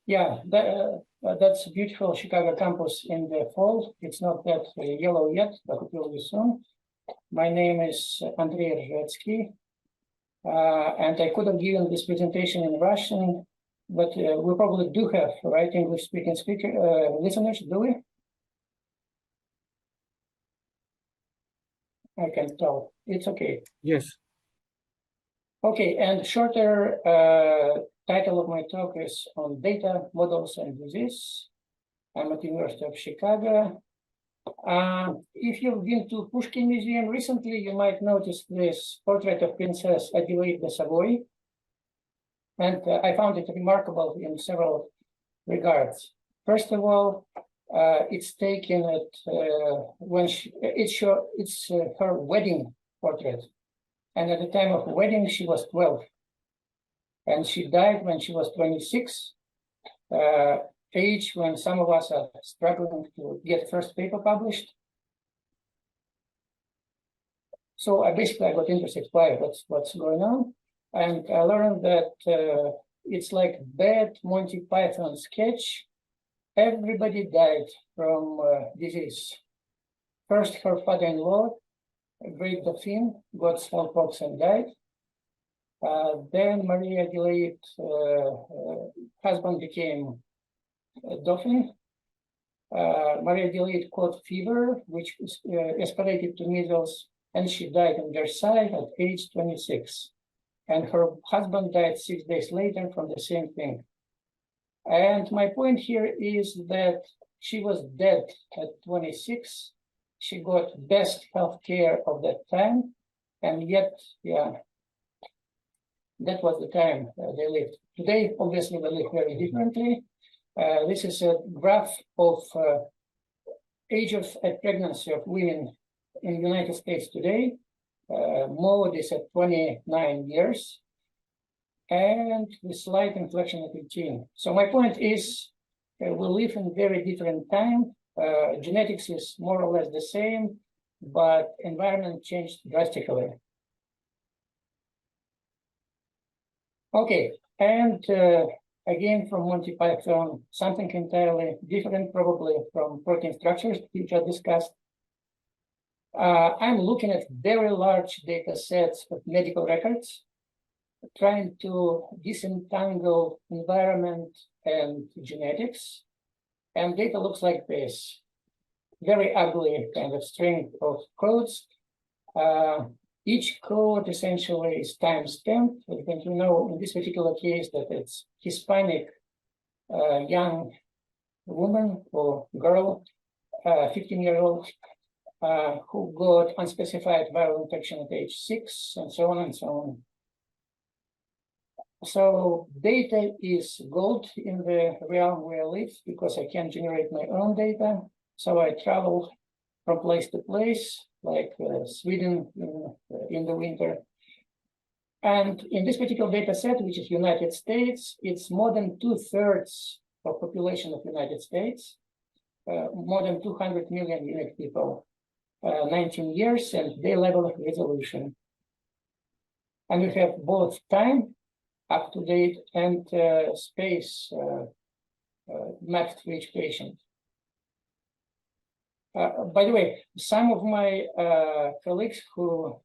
Yeah, that's a beautiful Chicago campus in the fall. It's not that yellow yet, but it will be soon. My name is Andrey Rzhetsky, and I could have given this presentation in Russian, but we probably do have, right, English-speaking listeners, do we? I can tell. It's okay. Yes. Okay, and shorter title of my talk is on data, models, and disease. I'm at the University of Chicago. If you've been to Pushkin Museum recently, you might notice this portrait of Princess Adelaide de Savoy. And I found it remarkable in several regards. First of all, it's taken at when it's her wedding portrait. And at the time of wedding, she was 12. And she died when she was 26, age when some of us are struggling to get first paper published. So I got interested by what's going on. And I learned that it's like bad Monty Python sketch. Everybody died from disease. First, her father-in-law, Great Dauphin, got smallpox and died. Then Maria Adelaide's husband became Dauphin. Maria Adelaide caught fever, which escalated to measles, and she died in Versailles at age 26. And her husband died 6 days later from the same thing. And my point here is that she was dead at 26. She got best health care of that time. And yet, yeah, that was the time they lived. Today, obviously, they live very differently. This is a graph of age of pregnancy of women in the United States today. Mode is at 29 years, and the slight inflection at 18. So my point is, we live in very different time. Genetics is more or less the same, but environment changed drastically. Okay, and again from Monty Python, something entirely different, probably from protein structures, which I discussed. I'm looking at very large data sets of medical records, trying to disentangle environment and genetics. And data looks like this. Very ugly kind of string of codes. Each code essentially is time-stamped. And you know, in this particular case, that it's Hispanic young woman or girl, 15-year-old, who got unspecified viral infection at age 6, and so on and so on. So data is gold in the realm where I live because I can generate my own data. So I traveled from place to place, like Sweden in the winter. And in this particular data set, which is United States, it's more than 2/3 of population of United States, more than 200 million unique people, 19 years, and their level of resolution. And we have both time, up to date, and space mapped to each patient. By the way, some of my colleagues who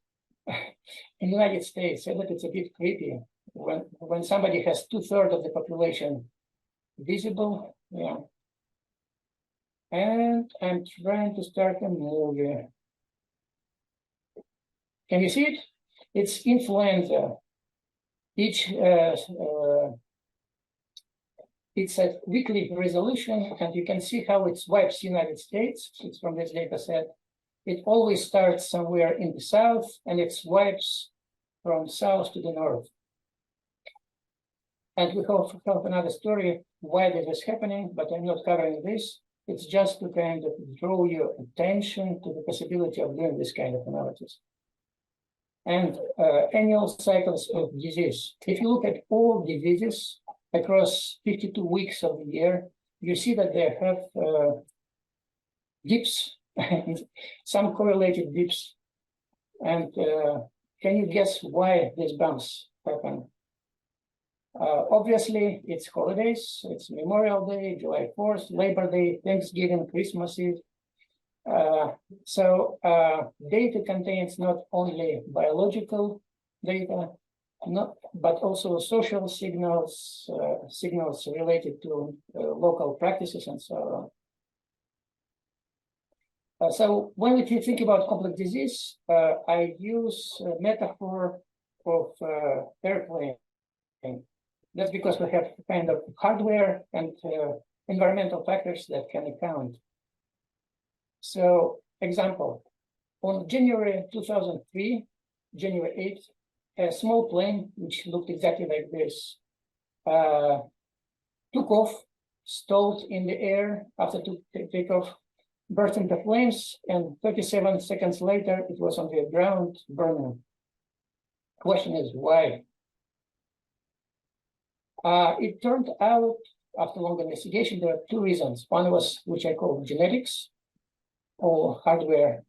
in the United States say that it's a bit creepy when somebody has 2/3 of the population visible. Yeah. And I'm trying to start a movie. Can you see it? It's influenza. It's a weekly resolution, and you can see how it wipes United States. It's from this data set. It always starts somewhere in the south, and it wipes from south to the north. And we have another story why this is happening, but I'm not covering this. It's just to kind of draw your attention to the possibility of doing this kind of analysis. And annual cycles of disease. If you look at all diseases across 52 weeks of the year, you see that they have dips, some correlated dips. And can you guess why these bumps happen? Obviously, it's holidays, it's Memorial Day, July 4th, Labor Day, Thanksgiving, Christmas Eve. So data contains not only biological data, but also social signals, signals related to local practices and so on. So when if you think about complex disease, I use a metaphor of airplane. That's because we have kind of hardware and environmental factors that can account. So, example, on January 2003, January 8th, a small plane, which looked exactly like this, took off, stalled in the air after takeoff, burst into flames, and 37 seconds later, it was on the ground burning. Question is, why? It turned out, after long investigation, there are two reasons. One was, which I call genetics, or hardware.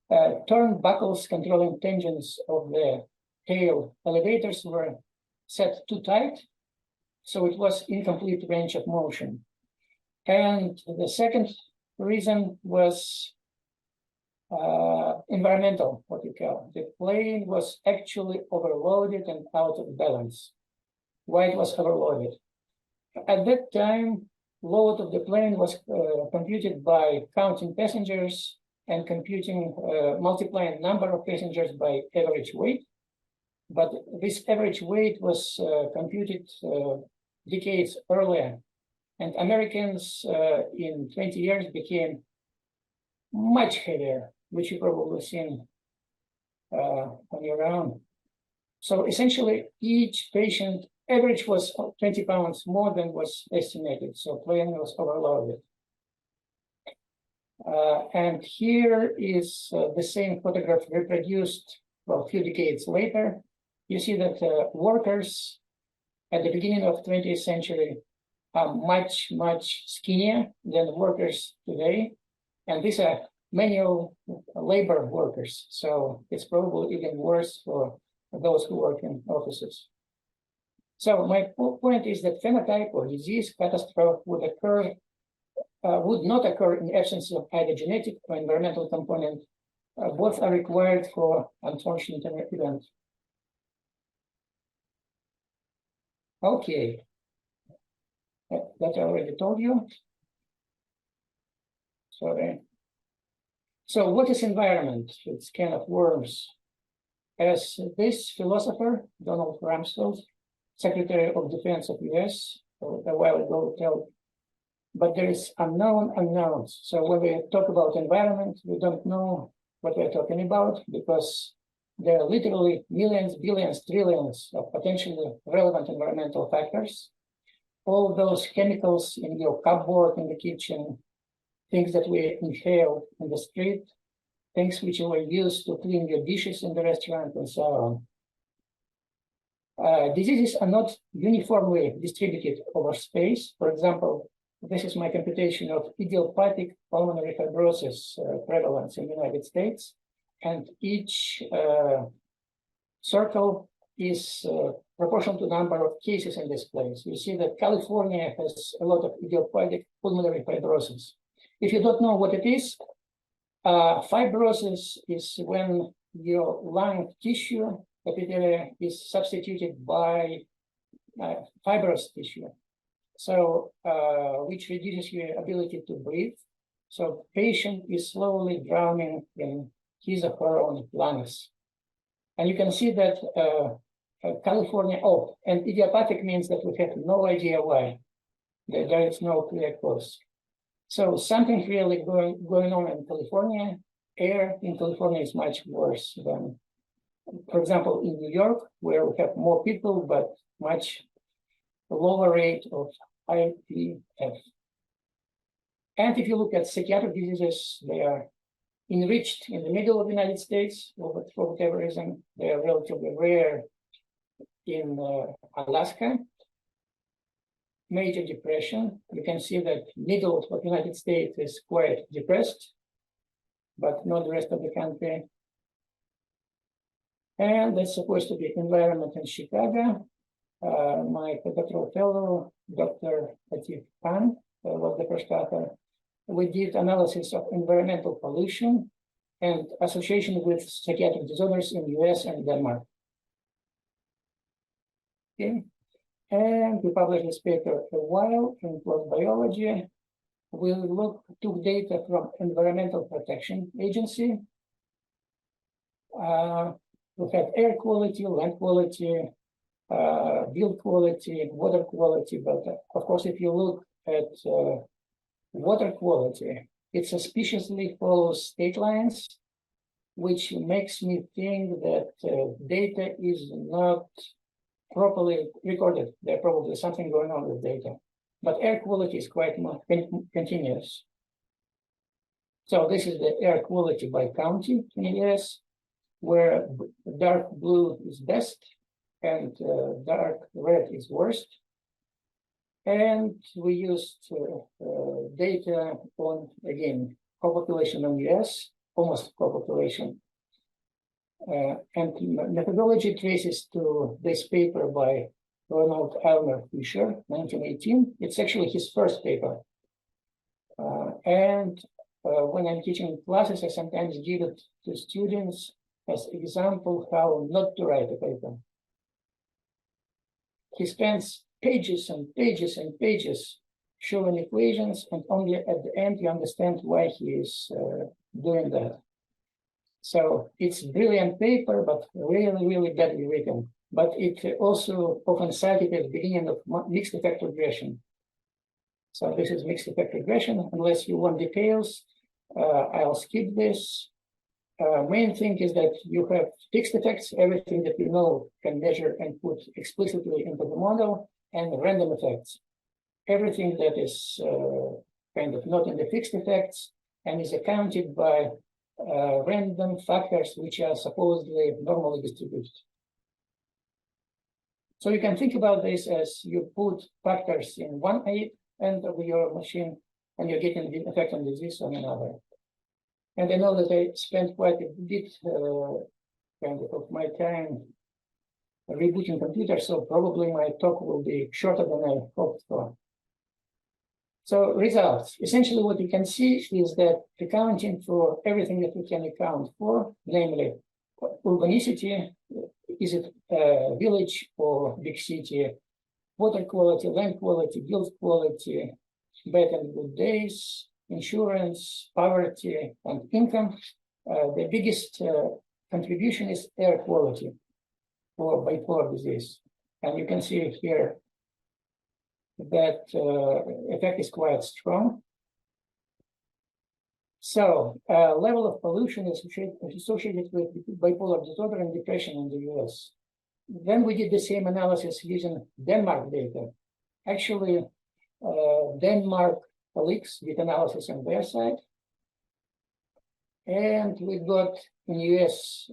Turnbuckles controlling tangents of the tail elevators were set too tight, so it was incomplete range of motion. And the second reason was environmental, what you call. The plane was actually overloaded and out of balance. Why it was overloaded? At that time, load of the plane was computed by counting passengers and computing multiplying number of passengers by average weight. But this average weight was computed decades earlier. And Americans in 20 years became much heavier, which you've probably seen on your own. So essentially, each patient average was 20 pounds more than was estimated. So plane was overloaded. And here is the same photograph reproduced a few decades later. You see that workers at the beginning of 20th century are much, much skinnier than workers today. And these are manual labor workers. So it's probably even worse for those who work in offices. So my point is that phenotype or disease catastrophe would not occur in absence of either genetic or environmental component. Both are required for unfortunate event. Okay, that I already told you. Sorry. So what is environment? It's kind of worms. As this philosopher, Donald Rumsfeld, Secretary of Defense of US, a while ago told, but there is unknown unknowns. So when we talk about environment, we don't know what we're talking about because there are literally millions, billions, trillions of potentially relevant environmental factors. All those chemicals in your cupboard in the kitchen, things that we inhale in the street, things which you were used to clean your dishes in the restaurant and so on. Diseases are not uniformly distributed over space. For example, this is my computation of idiopathic pulmonary fibrosis prevalence in the United States. And each circle is proportional to the number of cases in this place. You see that California has a lot of idiopathic pulmonary fibrosis. If you don't know what it is, fibrosis is when your lung tissue epithelium is substituted by fibrous tissue, so which reduces your ability to breathe. So patient is slowly drowning in his or her own lungs. And you can see that California, and idiopathic means that we have no idea why. There is no clear cause. So something really going on in California. Air in California is much worse than, for example, in New York, where we have more people, but much lower rate of IPF. And if you look at psychiatric diseases, they are enriched in the middle of the United States, for whatever reason. They are relatively rare in Alaska. Major depression. You can see that middle of the United States is quite depressed, but not the rest of the country. And that's supposed to be environment in Chicago. My doctoral fellow, Dr. Atif Khan, was the first author. We did analysis of environmental pollution and association with psychiatric disorders in US and Denmark. Okay. And we published this paper a while in PLOS Biology. We took data from Environmental Protection Agency. We had air quality, land quality, build quality, water quality. But of course, if you look at water quality, it suspiciously follows state lines, which makes me think that data is not properly recorded. There's probably something going on with data. But air quality is quite continuous. So this is the air quality by county in the US, where dark blue is best and dark red is worst. And we used data on, again, co-population in the US, almost co-population. And methodology traces to this paper by Ronald Elmer Fisher, 1918. It's actually his first paper. When I'm teaching classes, I sometimes give it to students as example how not to write a paper. He spends pages and pages and pages showing equations, and only at the end you understand why he is doing that. So it's brilliant paper, but really, really badly written. But it also often cited at the beginning of mixed effect regression. So this is mixed effect regression. Unless you want details, I'll skip this. Main thing is that you have fixed effects, everything that you know can measure and put explicitly into the model, and random effects. Everything that is kind of not in the fixed effects and is accounted by random factors which are supposedly normally distributed. So you can think about this as you put factors in one end of your machine and you're getting the effect on disease on another. And I know that I spent quite a bit kind of my time rebooting computers, so probably my talk will be shorter than I hoped for. So results. Essentially what you can see is that accounting for everything that we can account for, namely urbanicity, is it a village or big city, water quality, land quality, build quality, bad and good days, insurance, poverty, and income. The biggest contribution is air quality for bipolar disease. And you can see here that effect is quite strong. So level of pollution is associated with bipolar disorder and depression in the US. Then we did the same analysis using Denmark data. Actually, Denmark colleagues did analysis on their side. And we got in US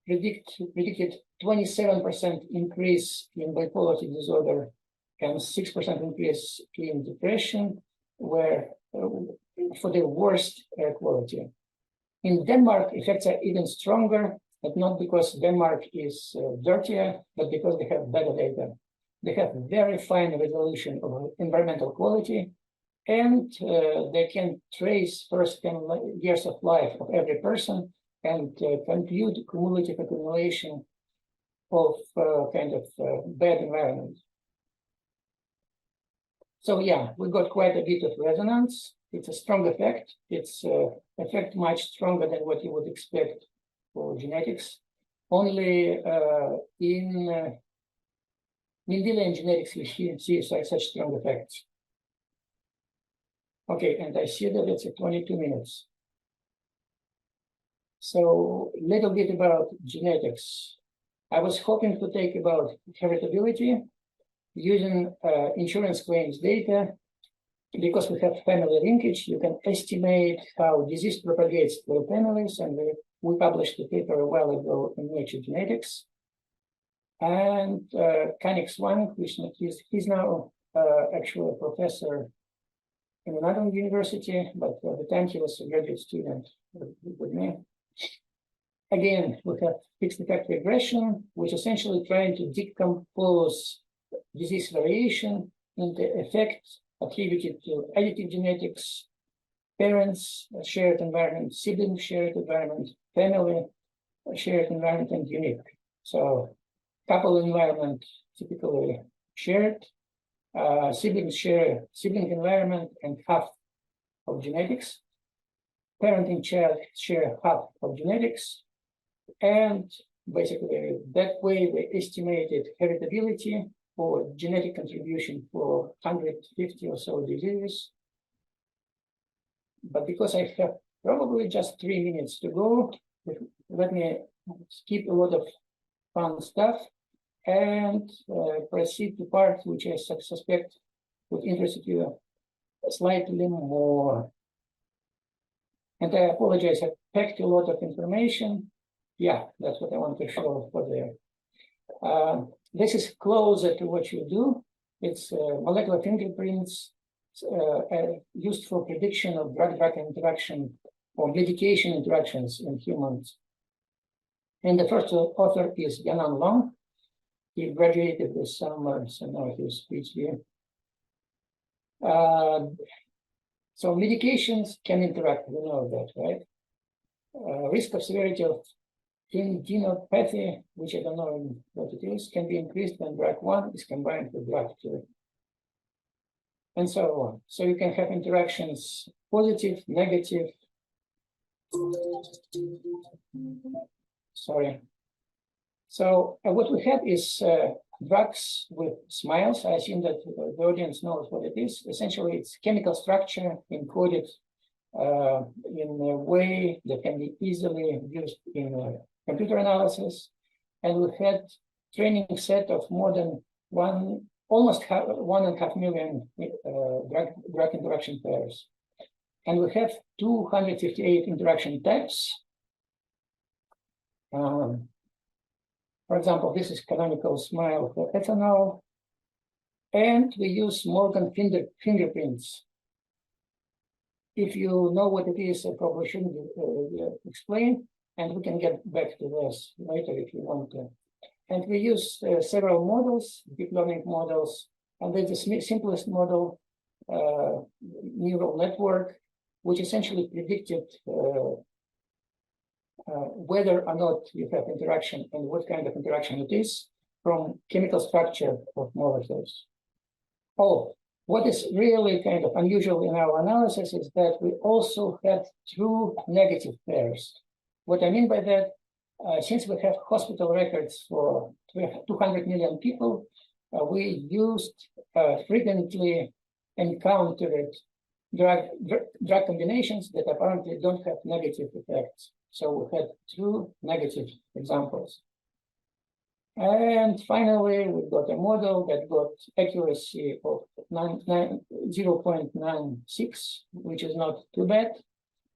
predicted 27% increase in bipolar disorder and 6% increase in depression, where for the worst air quality. In Denmark, effects are even stronger, but not because Denmark is dirtier, but because they have better data. They have very fine resolution of environmental quality, and they can trace first 10 years of life of every person and compute cumulative accumulation of bad environment. So yeah, we got quite a bit of resonance. It's a strong effect. It's effect much stronger than what you would expect for genetics. Only in Mendelian genetics you see such strong effects. Okay, and I see that it's 22 minutes. So a little bit about genetics. I was hoping to take about heritability using insurance claims data. Because we have family linkage, you can estimate how disease propagates through families, and we published the paper a while ago in Nature Genetics. And Kanix Wang, he's now actually a professor in another university, but at the time he was a graduate student with me. Again, we have fixed effect regression, which essentially trying to decompose disease variation in the effect attributed to additive genetics, parents, shared environment, siblings, shared environment, family, shared environment, and unique. So couple environment typically shared, siblings share sibling environment and half of genetics. Parent and child share half of genetics. And basically that way we estimated heritability for genetic contribution for 150 or so diseases. But because I have probably just 3 minutes to go, let me skip a lot of fun stuff and proceed to part which I suspect would interest you slightly more. And I apologize, I packed a lot of information. Yeah, that's what I want to show for there. This is closer to what you do. It's molecular fingerprints used for prediction of drug-drug interaction or medication interactions in humans. And the first author is Yanan Long. He graduated this summer, so now he's PhD. So medications can interact, we know that, right? Risk of severity of tendinopathy, which I don't know what it is, can be increased when drug 1 is combined with drug 2. And so on. So you can have interactions, positive, negative. Sorry. So what we have is drugs with smiles. I assume that the audience knows what it is. Essentially, it's chemical structure encoded in a way that can be easily used in computer analysis. And we had training set of more than almost 1.5 million drug interaction pairs. And we have 258 interaction types. For example, this is canonical smile for ethanol. And we use Morgan fingerprints. If you know what it is, I probably shouldn't explain, and we can get back to this later if you want to. And we use several models, deep learning models, and then the simplest model, neural network, which essentially predicted whether or not you have interaction and what kind of interaction it is from chemical structure of molecules. Oh, what is really kind of unusual in our analysis is that we also had true negative pairs. What I mean by that, since we have hospital records for 200 million people, we used frequently encountered drug combinations that apparently don't have negative effects. So we had two negative examples. And finally, we got a model that got accuracy of 0.96, which is not too bad.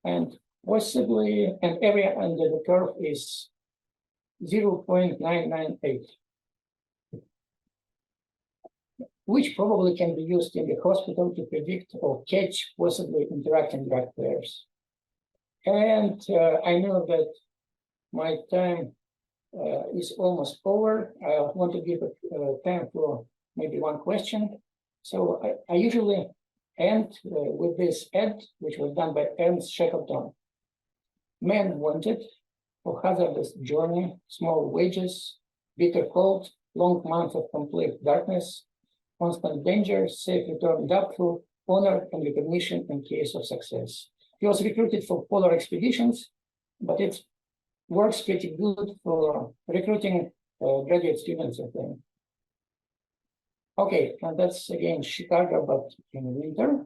And possibly an area under the curve is 0.998, which probably can be used in the hospital to predict or catch possibly interacting drug pairs. And I know that my time is almost over. I want to give time for maybe one question. So I usually end with this ad, which was done by Ernst Shackleton. Men wanted for hazardous journey, small wages, bitter cold, long months of complete darkness, constant danger, safe return doubtful, honor and recognition in case of success. He was recruited for polar expeditions, but it works pretty good for recruiting graduate students, I think. Okay, and that's again Chicago, but in winter.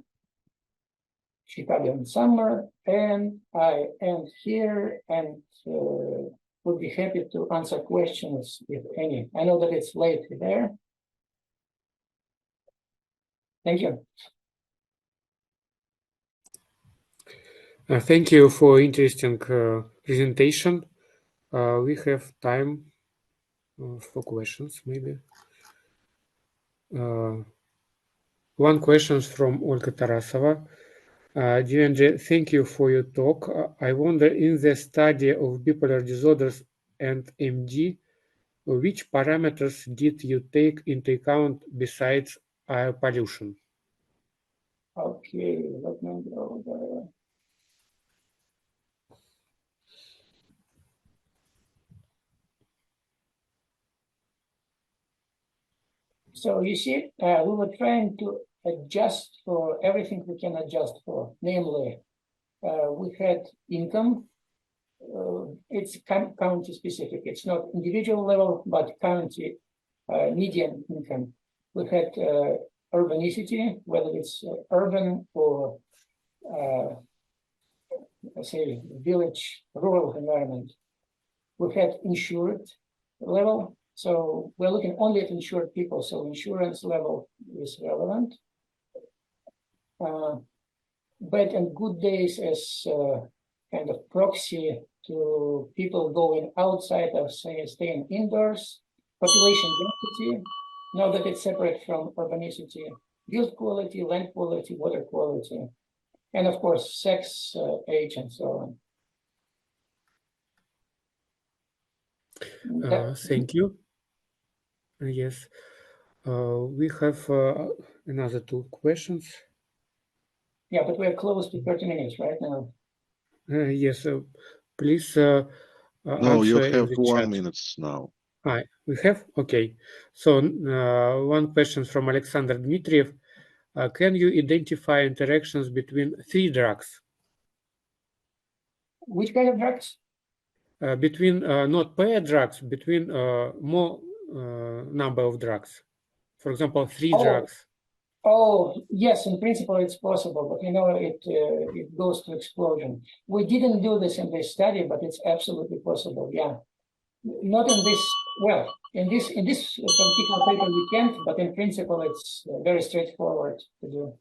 Chicago in summer, and I end here and would be happy to answer questions if any. I know that it's late there. Thank you. Thank you for interesting presentation. We have time for questions, maybe. One question from Olga Tarasova. Dear Andrey, thank you for your talk. I wonder, in the study of bipolar disorders and MD, which parameters did you take into account besides air pollution? Okay, let me go there. So you see, we were trying to adjust for everything we can adjust for. Namely, we had income. It's county specific. It's not individual level, but county median income. We had urbanicity, whether it's urban or say village, rural environment. We had insured level. So we're looking only at insured people. So insurance level is relevant. Bad and good days as kind of proxy to people going outside of staying indoors. Population density, now that it's separate from urbanicity. Build quality, land quality, water quality. And of course, sex, age, and so on. Thank you. Yes, we have another 2 questions. Yeah, but we're close to 30 minutes right now. Yes, please No, you answer in have the 1 chat. minute now. We have? Okay. So one question from Alexander Dmitriev. Can you identify interactions between 3 drugs? Which kind of drugs? Between not pair drugs, between more number of drugs. For example, 3 drugs. Oh, yes, in principle it's possible, but it goes to explosion. We didn't do this in this study, but it's absolutely possible. Yeah, not in this. Well, in this particular paper we can't, but in principle it's very straightforward to do.